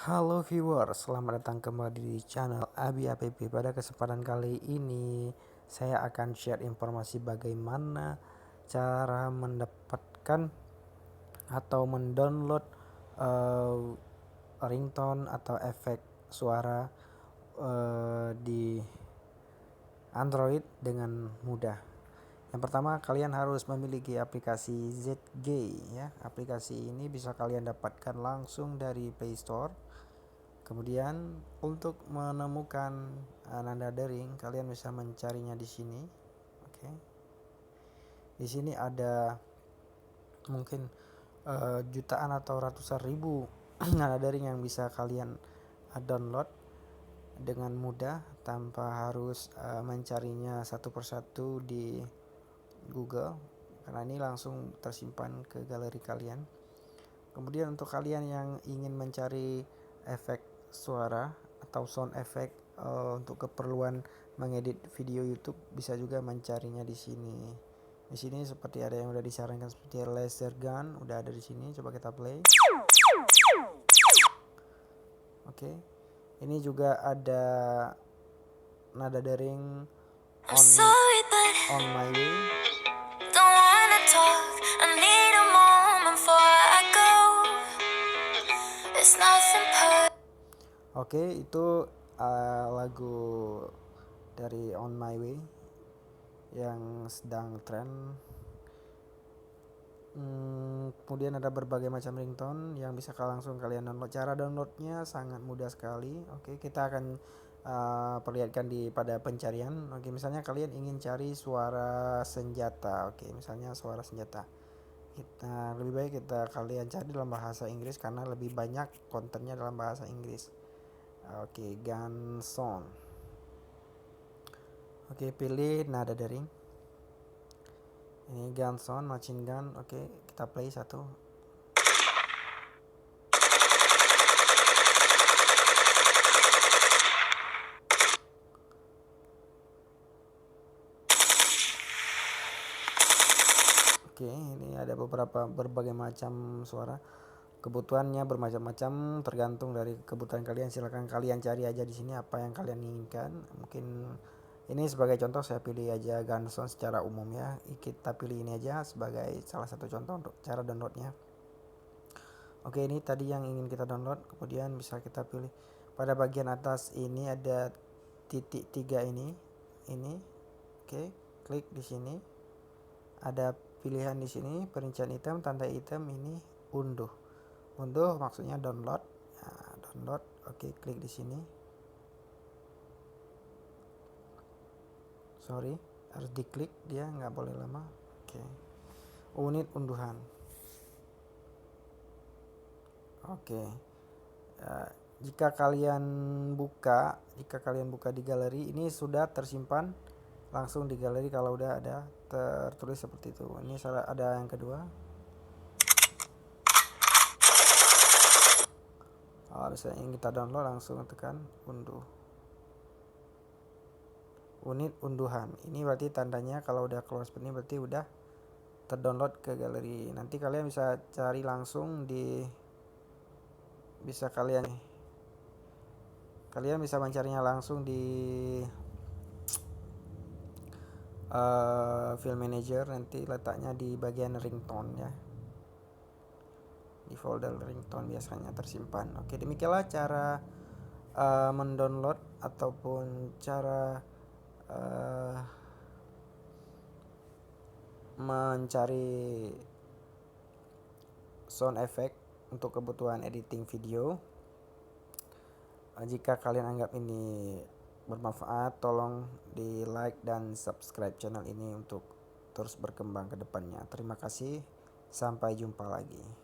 Halo viewers, selamat datang kembali di channel Abi APP. Pada kesempatan kali ini saya akan share informasi bagaimana cara mendapatkan atau mendownload ringtone atau efek suara di Android dengan mudah. Yang pertama, kalian harus memiliki aplikasi ZG ya. Aplikasi ini bisa kalian dapatkan langsung dari Play Store. Kemudian untuk menemukan nada dering, kalian bisa mencarinya di sini. Oke. Di sini ada mungkin jutaan atau ratusan ribu nada dering yang bisa kalian download dengan mudah tanpa harus mencarinya satu persatu di Google, karena ini langsung tersimpan ke galeri kalian. Kemudian untuk kalian yang ingin mencari efek suara atau sound effect untuk keperluan mengedit video YouTube, bisa juga mencarinya di sini. Di sini seperti ada yang udah disarankan seperti laser gun, udah ada di sini. Coba kita play. Oke. Ini juga ada nada dering on my way. Oke, itu lagu dari On My Way yang sedang tren. Kemudian ada berbagai macam ringtone yang bisa langsung kalian download. Cara downloadnya sangat mudah sekali. Oke, kita akan perlihatkan pada pencarian. Oke, misalnya kalian ingin cari suara senjata. Oke, misalnya suara senjata. Lebih baik kalian cari dalam bahasa Inggris karena lebih banyak kontennya dalam bahasa Inggris. Oke, gun sound. Oke, pilih nada dering. Ini gun sound, machine gun. Oke, kita play satu. Oke, ini ada berbagai macam suara. Kebutuhannya bermacam-macam, tergantung dari kebutuhan kalian. Silakan kalian cari aja di sini apa yang kalian inginkan. Mungkin ini sebagai contoh saya pilih aja gun sound secara umum ya. Kita pilih ini aja sebagai salah satu contoh untuk cara downloadnya. Oke, ini tadi yang ingin kita download. Kemudian bisa kita pilih pada bagian atas ini ada titik 3 ini. Oke, klik di sini. Ada pilihan di sini perincian item, tanda item, ini unduh. Unduh maksudnya download. Nah, download. Oke, klik di sini. Sorry, harus diklik, dia nggak boleh lama. Oke. Unit unduhan. Oke. Jika kalian buka di galeri, ini sudah tersimpan langsung di galeri kalau udah ada tertulis seperti itu. Ini ada yang kedua. Misalnya ingin kita download, langsung tekan unduh. Unit unduhan. Ini berarti tandanya kalau udah keluar seperti ini berarti udah terdownload ke galeri. Nanti kalian bisa cari langsung kalian bisa mencarinya langsung di File Manager. Nanti letaknya di bagian ringtone ya. Di folder ringtone biasanya tersimpan. Oke, demikianlah cara mendownload ataupun cara mencari sound effect untuk kebutuhan editing video. Jika kalian anggap ini bermanfaat, tolong di like dan subscribe channel ini untuk terus berkembang ke depannya. Terima kasih, sampai jumpa lagi.